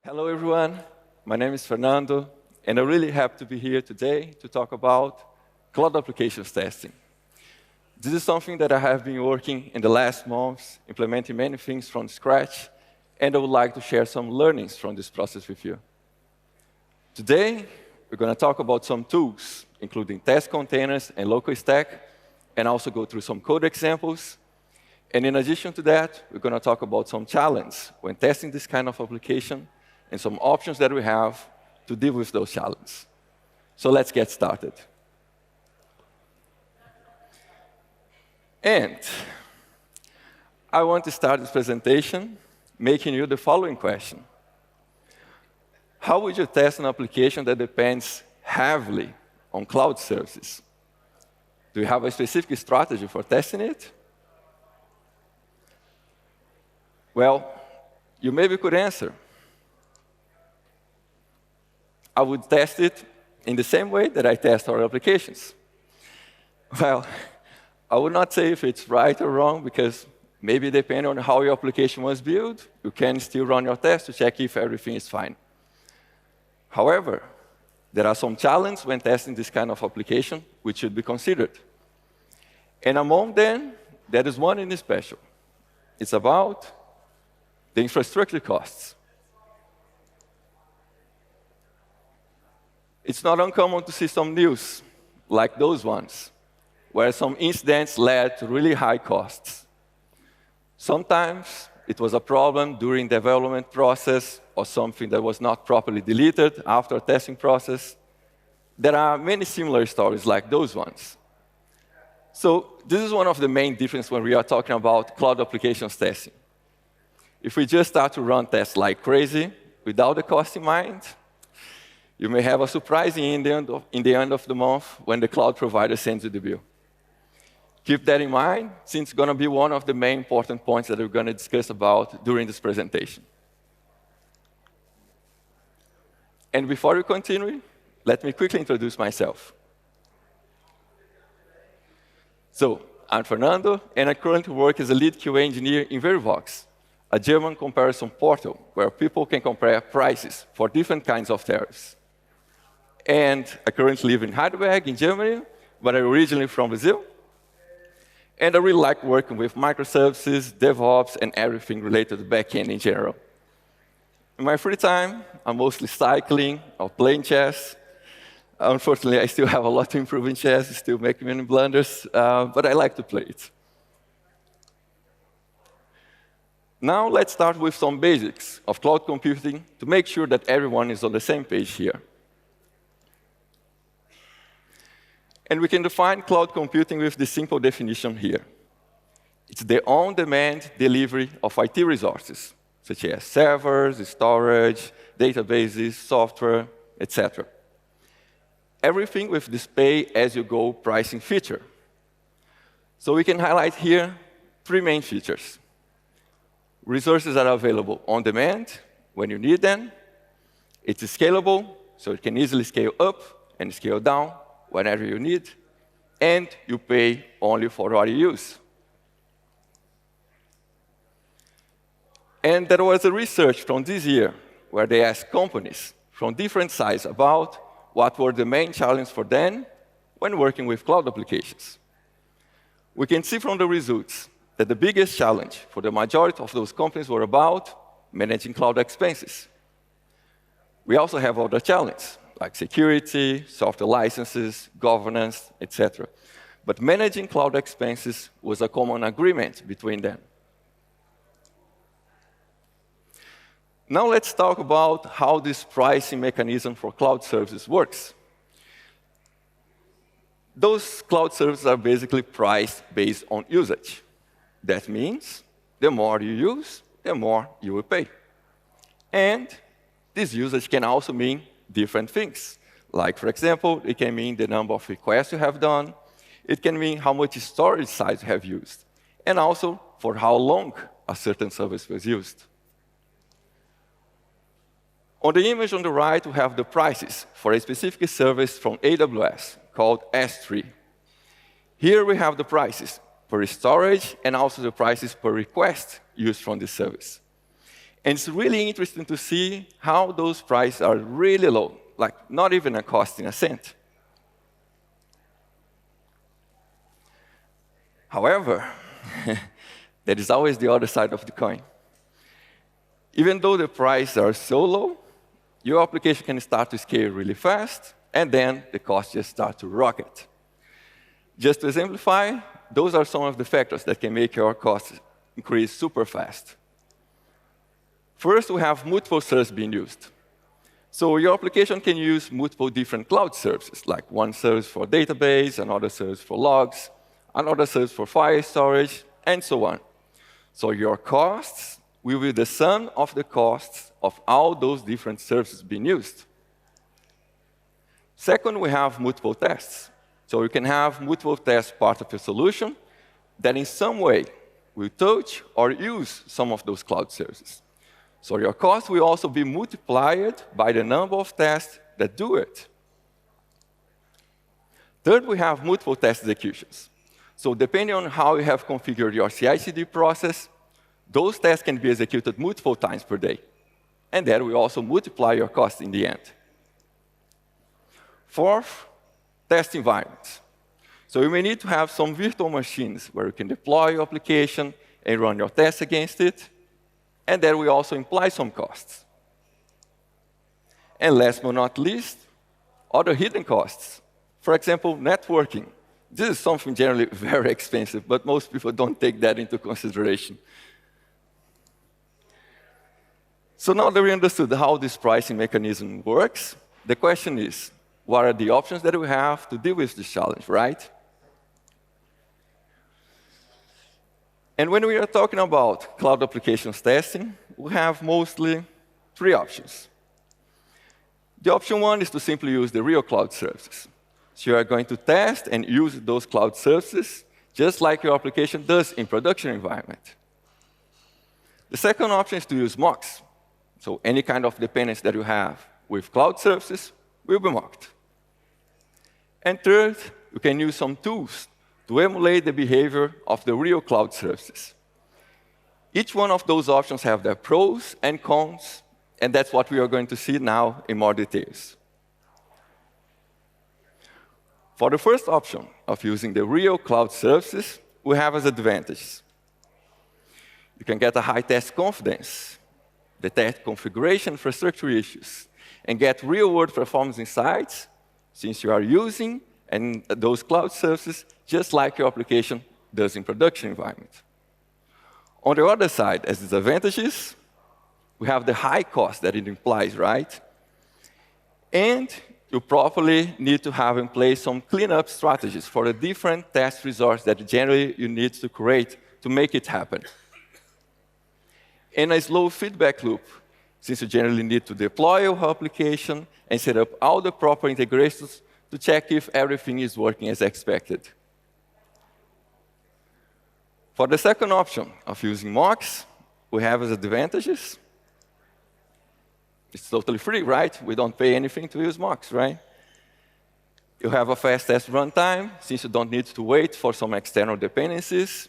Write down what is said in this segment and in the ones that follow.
Hello, everyone. My name is Fernando, and I'm really happy to be here today to talk about cloud applications testing. This is something that I have been working in the last months, implementing many things from scratch, and I would like to share some learnings from this process with you. Today, we're going to talk about some tools, including Testcontainers and LocalStack, and also go through some code examples. And in addition to that, we're going to talk about some challenges when testing this kind of application, and some options that we have to deal with those challenges. So let's get started. And I want to start this presentation making you the following question. How would you test an application that depends heavily on cloud services? Do you have a specific strategy for testing it? Well, you maybe could answer. I would test it in the same way that I test our applications. Well, I would not say if it's right or wrong, because maybe depending on how your application was built, you can still run your test to check if everything is fine. However, there are some challenges when testing this kind of application which should be considered. And among them, there is one in special. It's about the infrastructure costs. It's not uncommon to see some news, like those ones, where some incidents led to really high costs. Sometimes it was a problem during the development process, or something that was not properly deleted after a testing process. There are many similar stories like those ones. So this is one of the main differences when we are talking about cloud applications testing. If we just start to run tests like crazy, without the cost in mind, you may have a surprise in the end of the month when the cloud provider sends you the bill. Keep that in mind, since it's going to be one of the main important points that we're going to discuss about during this presentation. And before we continue, let me quickly introduce myself. So, I'm Fernando, and I currently work as a lead QA engineer in Verivox, a German comparison portal where people can compare prices for different kinds of tariffs. And I currently live in Heidelberg in Germany, but I'm originally from Brazil. And I really like working with microservices, DevOps, and everything related to backend in general. In my free time, I'm mostly cycling or playing chess. Unfortunately, I still have a lot to improve in chess, still make many blunders, but I like to play it. Now let's start with some basics of cloud computing to make sure that everyone is on the same page here. And we can define cloud computing with this simple definition here. It's the on-demand delivery of IT resources, such as servers, storage, databases, software, etc. Everything with this pay-as-you-go pricing feature. So we can highlight here three main features. Resources are available on demand when you need them. It's scalable, so it can easily scale up and scale down whenever you need, and you pay only for what you use. And there was a research from this year where they asked companies from different sizes about what were the main challenges for them when working with cloud applications. We can see from the results that the biggest challenge for the majority of those companies were about managing cloud expenses. We also have other challenges, like security, software licenses, governance, etc. But managing cloud expenses was a common agreement between them. Now let's talk about how this pricing mechanism for cloud services works. Those cloud services are basically priced based on usage. That means the more you use, the more you will pay. And this usage can also mean different things. Like, for example, it can mean the number of requests you have done. It can mean how much storage size you have used. And also for how long a certain service was used. On the image on the right, we have the prices for a specific service from AWS called S3. Here we have the prices per storage and also the prices per request used from this service. And it's really interesting to see how those prices are really low, like not even a cost in a cent. However, there is always the other side of the coin. Even though the prices are so low, your application can start to scale really fast, and then the costs just start to rocket. Just to exemplify, those are some of the factors that can make your costs increase super fast. First, we have multiple services being used. So your application can use multiple different cloud services, like one service for database, another service for logs, another service for file storage, and so on. So your costs will be the sum of the costs of all those different services being used. Second, we have multiple tests. So you can have multiple tests part of your solution that in some way will touch or use some of those cloud services. So your cost will also be multiplied by the number of tests that do it. Third, we have multiple test executions. So depending on how you have configured your CI/CD process, those tests can be executed multiple times per day. And that will also multiply your cost in the end. Fourth, test environments. So you may need to have some virtual machines where you can deploy your application and run your tests against it. And that will also imply some costs. And last but not least, other hidden costs. For example, networking. This is something generally very expensive, but most people don't take that into consideration. So now that we understood how this pricing mechanism works, the question is, what are the options that we have to deal with this challenge, right? And when we are talking about cloud applications testing, we have mostly three options. The option one is to simply use the real cloud services. So you are going to test and use those cloud services just like your application does in production environment. The second option is to use mocks. So any kind of dependency that you have with cloud services will be mocked. And third, you can use some tools to emulate the behavior of the real cloud services. Each one of those options have their pros and cons, and that's what we are going to see now in more details. For the first option of using the real cloud services, we have as advantages. You can get a high test confidence, detect configuration infrastructure issues, and get real-world performance insights since you are using and those cloud services just like your application does in production environment. On the other side, as disadvantages, we have the high cost that it implies, right? And you probably need to have in place some cleanup strategies for the different test results that generally you need to create to make it happen. And a slow feedback loop, since you generally need to deploy your application and set up all the proper integrations to check if everything is working as expected. For the second option of using mocks, we have as advantages. It's totally free, right? We don't pay anything to use mocks, right? You have a fast test runtime, since you don't need to wait for some external dependencies.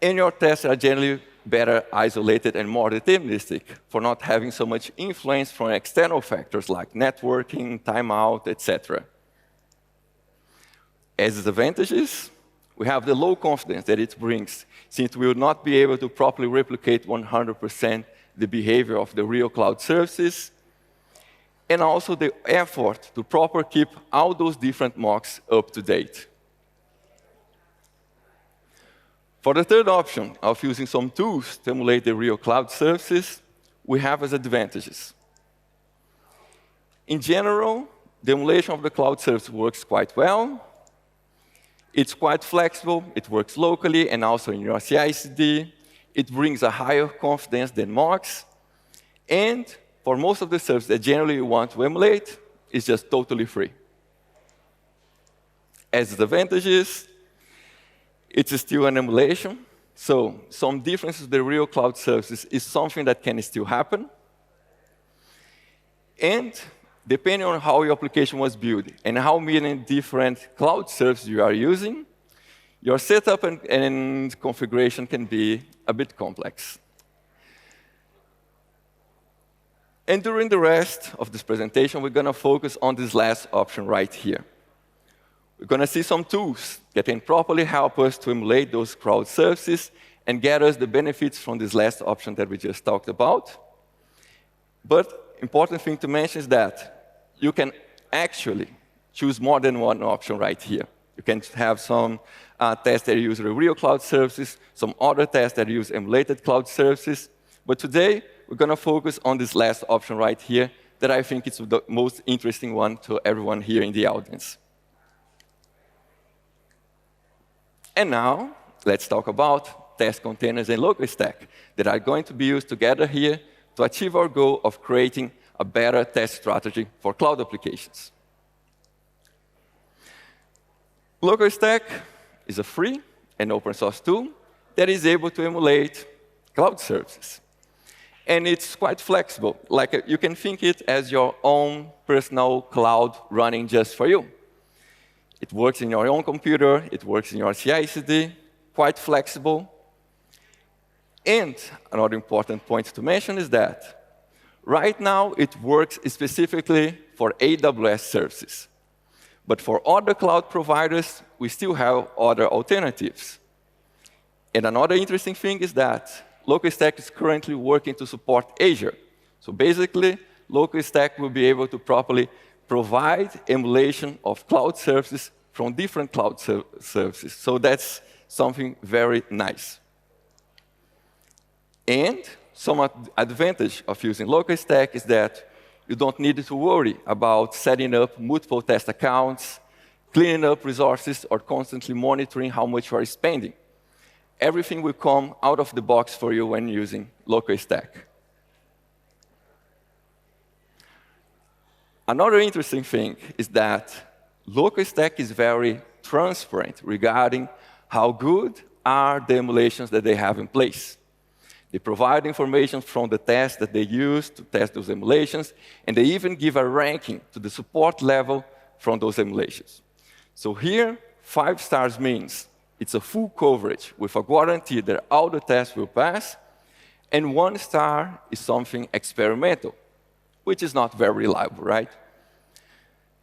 And your tests are generally better isolated and more deterministic for not having so much influence from external factors like networking, timeout, etc. As disadvantages, we have the low confidence that it brings, since we will not be able to properly replicate 100% the behavior of the real cloud services, and also the effort to properly keep all those different mocks up to date. For the third option of using some tools to emulate the real cloud services, we have as advantages. In general, the emulation of the cloud service works quite well. It's quite flexible. It works locally and also in your CI/CD. It brings a higher confidence than mocks. And for most of the services that generally you want to emulate, it's just totally free. As disadvantages, it's still an emulation. So some differences to the real cloud services is something that can still happen. And depending on how your application was built and how many different cloud services you are using, your setup and configuration can be a bit complex. And during the rest of this presentation, we're going to focus on this last option right here. We're going to see some tools that can properly help us to emulate those cloud services and get us the benefits from this last option that we just talked about. But important thing to mention is that you can actually choose more than one option right here. You can have some tests that use real cloud services, some other tests that use emulated cloud services. But today, we're going to focus on this last option right here that I think is the most interesting one to everyone here in the audience. And now, let's talk about test containers and LocalStack that are going to be used together here to achieve our goal of creating a better test strategy for cloud applications. LocalStack is a free and open source tool that is able to emulate cloud services. And it's quite flexible. Like you can think it as your own personal cloud running just for you. It works in your own computer. It works in your CI/CD. Quite flexible. And another important point to mention is that right now it works specifically for AWS services. But for other cloud providers, we still have other alternatives. And another interesting thing is that LocalStack is currently working to support Azure. So basically, LocalStack will be able to properly provide emulation of cloud services from different cloud services. So that's something very nice. And some advantage of using LocalStack is that you don't need to worry about setting up multiple test accounts, cleaning up resources, or constantly monitoring how much you are spending. Everything will come out of the box for you when using LocalStack. Another interesting thing is that LocalStack is very transparent regarding how good are the emulations that they have in place. They provide information from the tests that they use to test those emulations, and they even give a ranking to the support level from those emulations. So here, 5 stars means it's a full coverage with a guarantee that all the tests will pass, and 1 star is something experimental, which is not very reliable, right?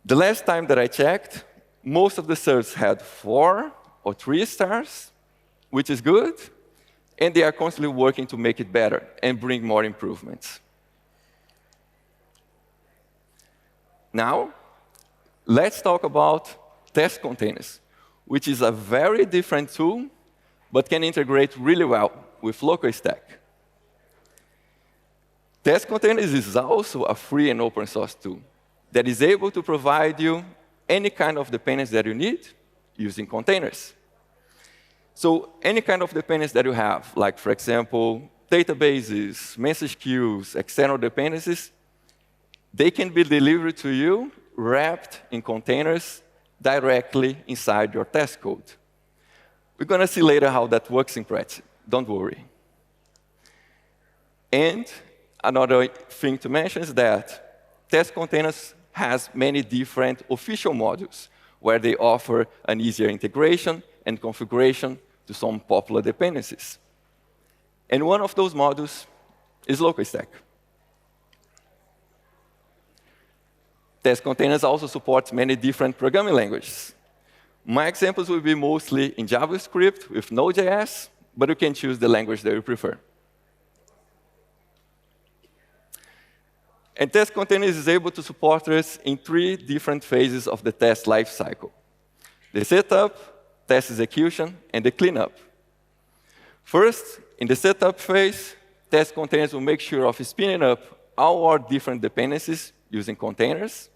The last time that I checked, most of the services had 4 or 3 stars, which is good, and they are constantly working to make it better and bring more improvements. Now, let's talk about test containers, which is a very different tool, but can integrate really well with LocalStack. Testcontainers is also a free and open source tool that is able to provide you any kind of dependency that you need using containers. So any kind of dependency that you have, like, for example, databases, message queues, external dependencies, they can be delivered to you wrapped in containers directly inside your test code. We're going to see later how that works in practice. Don't worry. And another thing to mention is that test containers has many different official modules where they offer an easier integration and configuration to some popular dependencies. And one of those modules is LocalStack. Test containers also support many different programming languages. My examples will be mostly in JavaScript with Node.js, but you can choose the language that you prefer. And test containers is able to support us in 3 different phases of the test lifecycle: the setup, test execution, and the cleanup. First, in the setup phase, test containers will make sure of spinning up all our different dependencies using containers.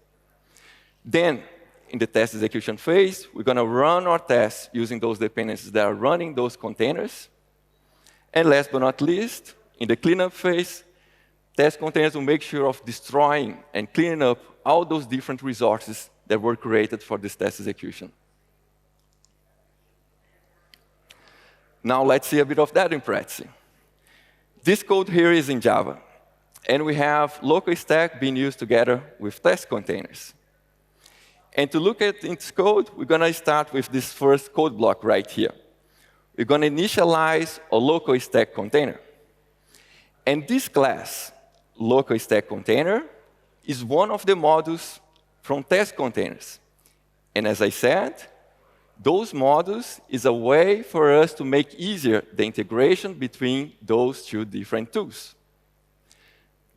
Then, in the test execution phase, we're going to run our tests using those dependencies that are running those containers. And last but not least, in the cleanup phase, test containers will make sure of destroying and cleaning up all those different resources that were created for this test execution. Now let's see a bit of that in practice. This code here is in Java, and we have LocalStack being used together with test containers. And to look at its code, we're going to start with this first code block right here. We're going to initialize a LocalStack container. And this class LocalStack container is one of the modules from test containers. And as I said, those modules is a way for us to make easier the integration between those two different tools.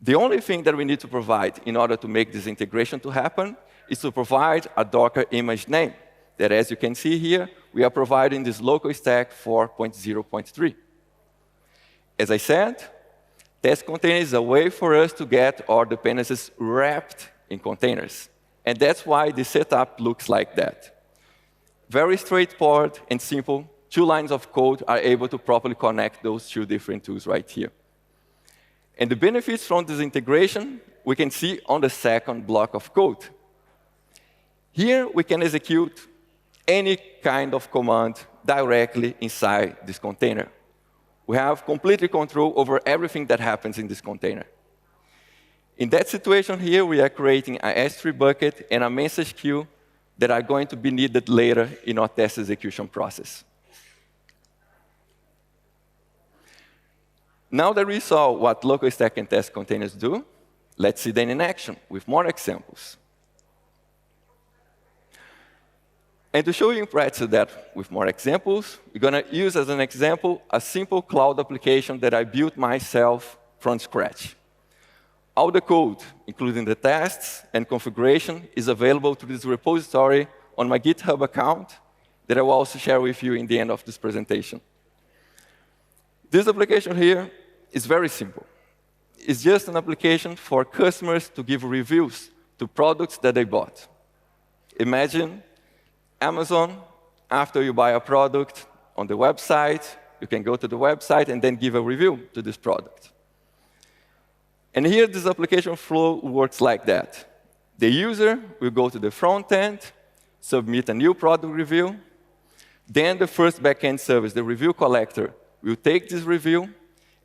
The only thing that we need to provide in order to make this integration to happen is to provide a Docker image name that, as you can see here, we are providing this LocalStack 4.0.3. As I said, test containers is a way for us to get our dependencies wrapped in containers. And that's why the setup looks like that. Very straightforward and simple. 2 lines of code are able to properly connect those 2 different tools right here. And the benefits from this integration, we can see on the second block of code. Here, we can execute any kind of command directly inside this container. We have complete control over everything that happens in this container. In that situation here, we are creating an S3 bucket and a message queue that are going to be needed later in our test execution process. Now that we saw what LocalStack and test containers do, let's see them in action with more examples. And to show you in practice that with more examples, we're going to use as an example a simple cloud application that I built myself from scratch. All the code, including the tests and configuration, is available to this repository on my GitHub account that I will also share with you in the end of this presentation. This application here is very simple. It's just an application for customers to give reviews to products that they bought. Imagine Amazon, after you buy a product on the website, you can go to the website and then give a review to this product. And here, this application flow works like that. The user will go to the front end, submit a new product review. Then the first backend service, the review collector, will take this review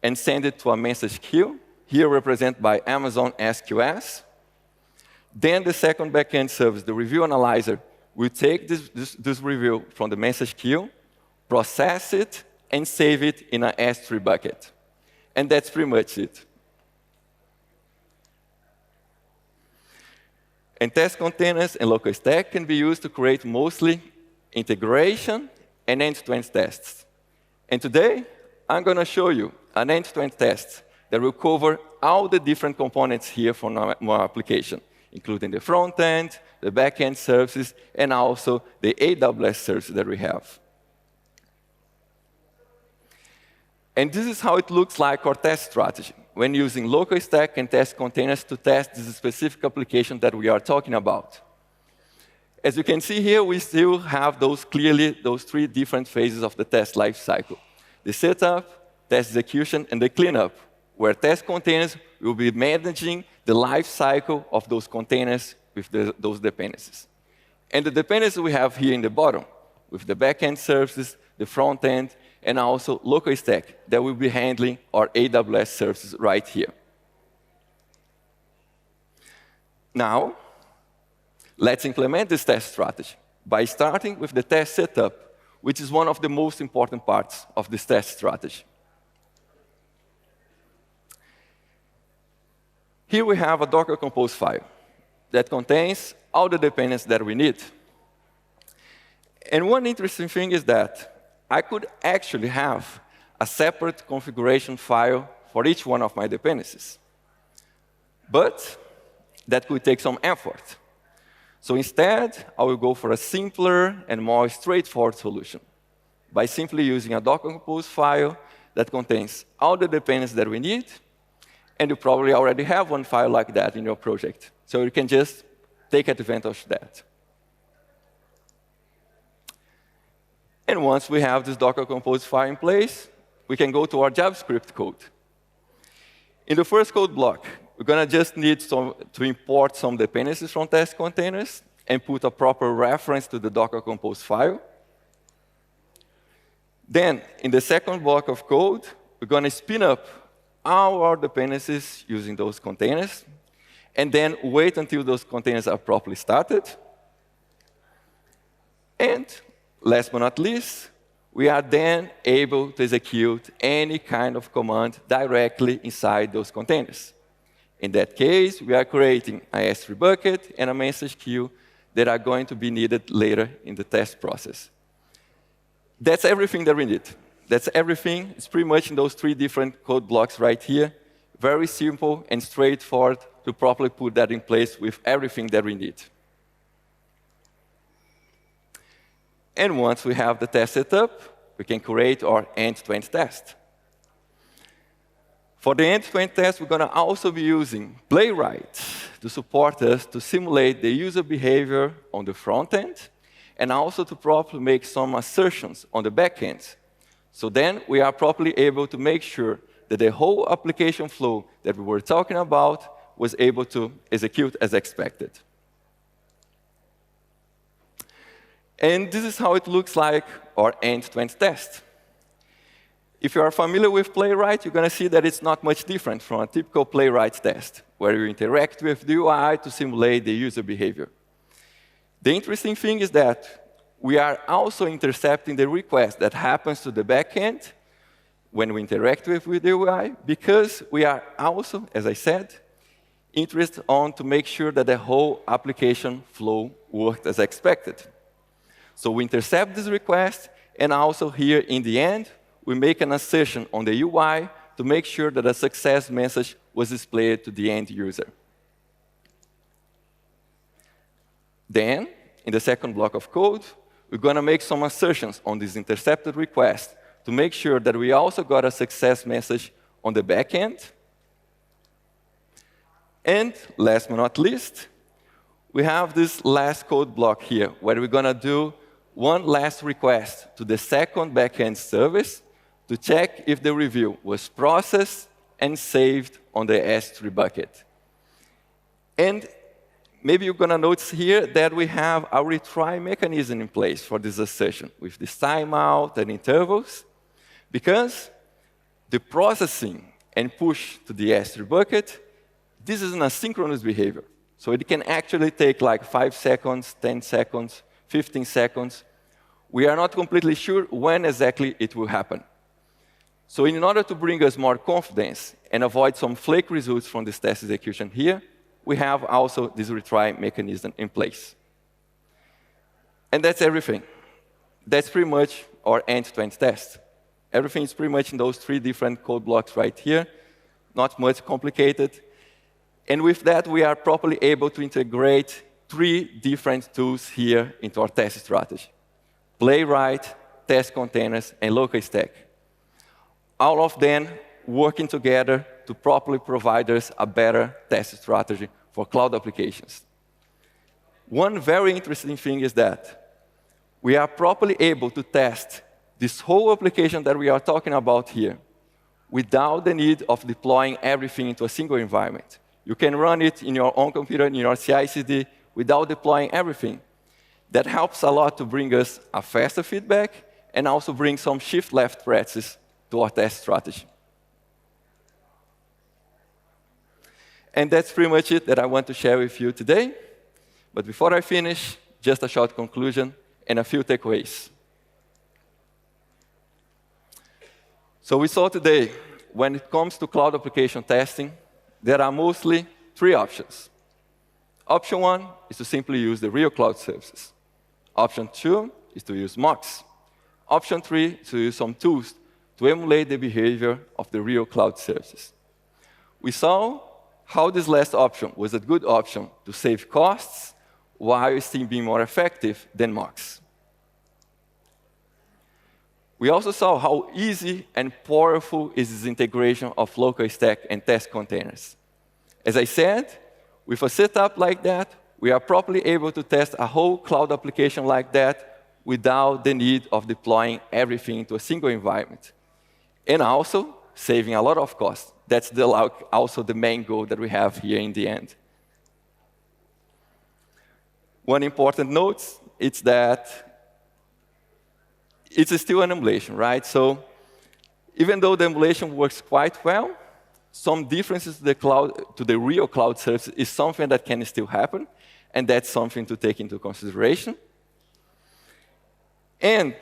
and send it to a message queue, here represented by Amazon SQS. Then the second backend service, the review analyzer, will take this review from the message queue, process it, and save it in an S3 bucket. And that's pretty much it. And test containers and LocalStack can be used to create mostly integration and end-to-end tests. And today, I'm going to show you an end-to-end test that will cover all the different components here from our application, including the front end, the back-end services, and also the AWS services that we have. And this is how it looks like our test strategy when using LocalStack and test containers to test this specific application that we are talking about. As you can see here, we still have those 3 different phases of the test lifecycle: the setup, test execution, and the cleanup, where test containers will be managing the life cycle of those containers with those dependencies. And the dependencies we have here in the bottom, with the backend services, the front end, and also LocalStack that will be handling our AWS services right here. Now, let's implement this test strategy by starting with the test setup, which is one of the most important parts of this test strategy. Here we have a Docker Compose file that contains all the dependencies that we need. And one interesting thing is that I could actually have a separate configuration file for each one of my dependencies. But that could take some effort. So instead, I will go for a simpler and more straightforward solution by simply using a Docker Compose file that contains all the dependencies that we need. And you probably already have one file like that in your project. So you can just take advantage of that. And once we have this Docker Compose file in place, we can go to our JavaScript code. In the first code block, we're going to just need to import some dependencies from test containers and put a proper reference to the Docker Compose file. Then, in the second block of code, we're going to spin up all our dependencies using those containers, and then wait until those containers are properly started. And last but not least, we are then able to execute any kind of command directly inside those containers. In that case, we are creating a S3 bucket and a message queue that are going to be needed later in the test process. That's everything that we need. That's everything. It's pretty much in those 3 different code blocks right here. Very simple and straightforward to properly put that in place with everything that we need. And once we have the test set up, we can create our end-to-end test. For the end-to-end test, we're going to also be using Playwright to support us to simulate the user behavior on the front end, and also to properly make some assertions on the back end. So then we are properly able to make sure that the whole application flow that we were talking about was able to execute as expected. And this is how it looks like our end-to-end test. If you are familiar with Playwright, you're going to see that it's not much different from a typical Playwright test, where you interact with the UI to simulate the user behavior. The interesting thing is that we are also intercepting the request that happens to the backend when we interact with the UI, because we are also, as I said, interested on to make sure that the whole application flow worked as expected. So we intercept this request, and also here in the end, we make an assertion on the UI to make sure that a success message was displayed to the end user. Then, in the second block of code, we're going to make some assertions on this intercepted request to make sure that we also got a success message on the back end. And last but not least, we have this last code block here, where we're going to do one last request to the second backend service to check if the review was processed and saved on the S3 bucket. And maybe you're going to notice here that we have a retry mechanism in place for this assertion, with this timeout and intervals, because the processing and push to the S3 bucket, this is an asynchronous behavior. So it can actually take like 5 seconds, 10 seconds, 15 seconds. We are not completely sure when exactly it will happen. So in order to bring us more confidence and avoid some flake results from this test execution here, we have also this retry mechanism in place. And that's everything. That's pretty much our end-to-end test. Everything is pretty much in those 3 different code blocks right here, not much complicated. And with that, we are properly able to integrate 3 different tools here into our test strategy: Playwright, Testcontainers, and LocalStack. All of them working together to properly provide us a better test strategy for cloud applications. One very interesting thing is that we are properly able to test this whole application that we are talking about here without the need of deploying everything into a single environment. You can run it in your own computer, in your CI/CD, without deploying everything. That helps a lot to bring us a faster feedback and also bring some shift-left practices to our test strategy. And that's pretty much it that I want to share with you today. But before I finish, just a short conclusion and a few takeaways. So we saw today, when it comes to cloud application testing, there are mostly 3 options. Option 1 is to simply use the real cloud services. Option 2 is to use mocks. Option 3 is to use some tools to emulate the behavior of the real cloud services. We saw how this last option was a good option to save costs while still being more effective than mocks. We also saw how easy and powerful is this integration of LocalStack and test containers. As I said, with a setup like that, we are properly able to test a whole cloud application like that without the need of deploying everything into a single environment. And also, saving a lot of cost. That's also the main goal that we have here in the end. One important note is that it's still an emulation, right? So even though the emulation works quite well, some differences to the real cloud service is something that can still happen, and that's something to take into consideration. And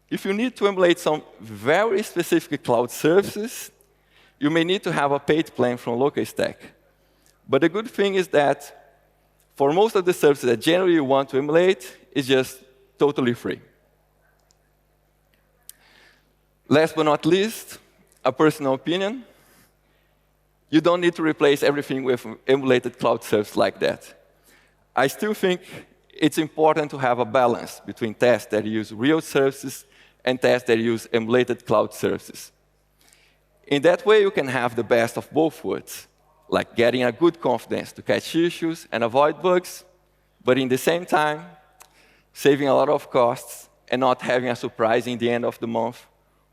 if you need to emulate some very specific cloud services, you may need to have a paid plan from LocalStack. But the good thing is that for most of the services that generally you want to emulate, it's just totally free. Last but not least, a personal opinion. You don't need to replace everything with emulated cloud service like that. I still think it's important to have a balance between tests that use real services and tests that use emulated cloud services. In that way, you can have the best of both worlds, like getting a good confidence to catch issues and avoid bugs, but in the same time, saving a lot of costs and not having a surprise in the end of the month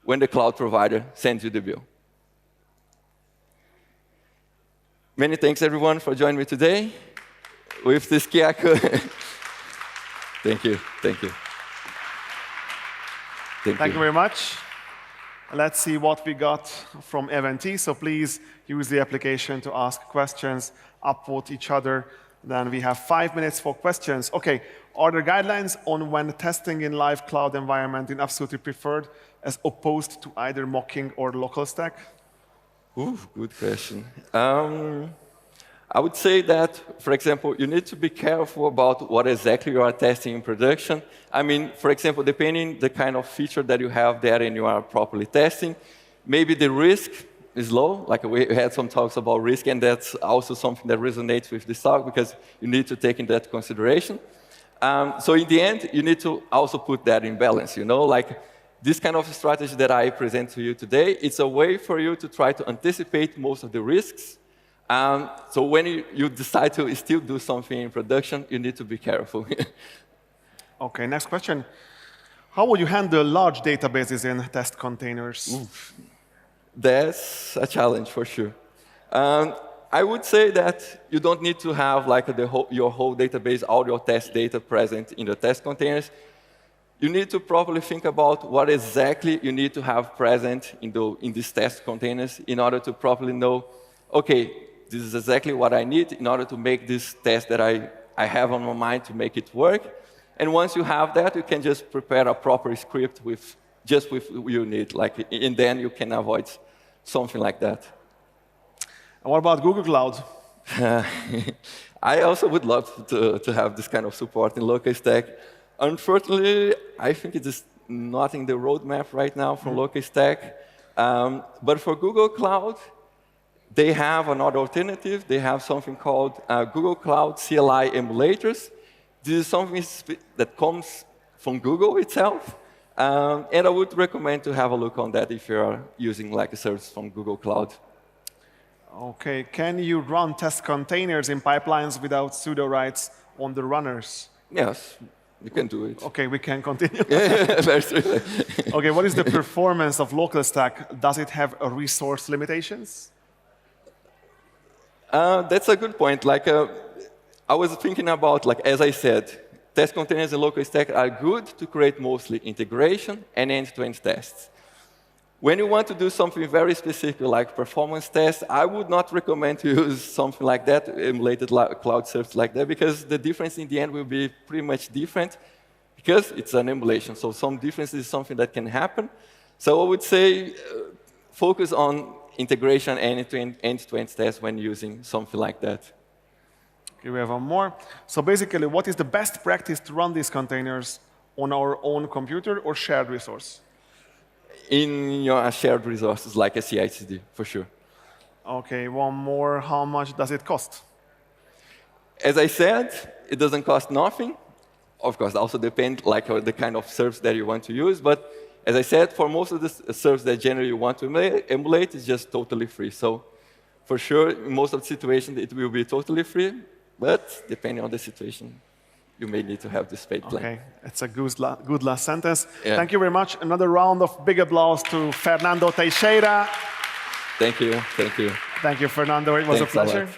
when the cloud provider sends you the bill. Many thanks, everyone, for joining me today with this Kiako. Thank you. Thank you. Thank you very much. Let's see what we got from Event. So please use the application to ask questions, upvote each other. Then we have 5 minutes for questions. OK, are there guidelines on when testing in live cloud environment is absolutely preferred as opposed to either mocking or LocalStack? Ooh, good question. I would say that, for example, you need to be careful about what exactly you are testing in production. I mean, for example, depending the kind of feature that you have there and you are properly testing, maybe the risk is low. Like we had some talks about risk, and that's also something that resonates with this talk because you need to take in that consideration. So in the end, you need to also put that in balance. You know, like this kind of strategy that I present to you today, it's a way for you to try to anticipate most of the risks. So when you decide to still do something in production, you need to be careful. OK, next question. How would you handle large databases in test containers? Oof. That's a challenge for sure. I would say that you don't need to have like your whole database, all your test data present in the test containers. You need to properly think about what exactly you need to have present in these test containers in order to properly know, OK, this is exactly what I need in order to make this test that I have on my mind to make it work. And once you have that, you can just prepare a proper script with what you need. Like, and then you can avoid something like that. And what about Google Cloud? I also would love to have this kind of support in LocalStack. Unfortunately, I think it is not in the roadmap right now for LocalStack. But for Google Cloud, they have another alternative. They have something called Google Cloud CLI emulators. This is something that comes from Google itself. And I would recommend to have a look on that if you are using like a service from Google Cloud. OK, can you run test containers in pipelines without sudo writes on the runners? Yes, you can do it. OK, we can continue. Very true. OK, what is the performance of LocalStack? Does it have resource limitations? That's a good point. Like, I was thinking about, like, as I said, test containers and LocalStack are good to create mostly integration and end-to-end tests. When you want to do something very specific like performance tests, I would not recommend to use something like that, emulated cloud service like that, because the difference in the end will be pretty much different because it's an emulation. So some difference is something that can happen. So I would say focus on integration and end-to-end tests when using something like that. Okay, we have one more. So basically, what is the best practice to run these containers on our own computer or shared resource? In your shared resources, like a CI/CD, for sure. OK, one more. How much does it cost? As I said, it doesn't cost nothing. Of course, it also depends like the kind of service that you want to use. But as I said, for most of the services that generally you want to emulate, it's just totally free. So for sure, in most of the situations, it will be totally free. But depending on the situation, you may need to have this paid plan. OK, it's a good last sentence. Yeah. Thank you very much. Another round of big applause to Fernando Teixeira. Thank you. Thank you. Thank you, Fernando. It was Thanks a pleasure.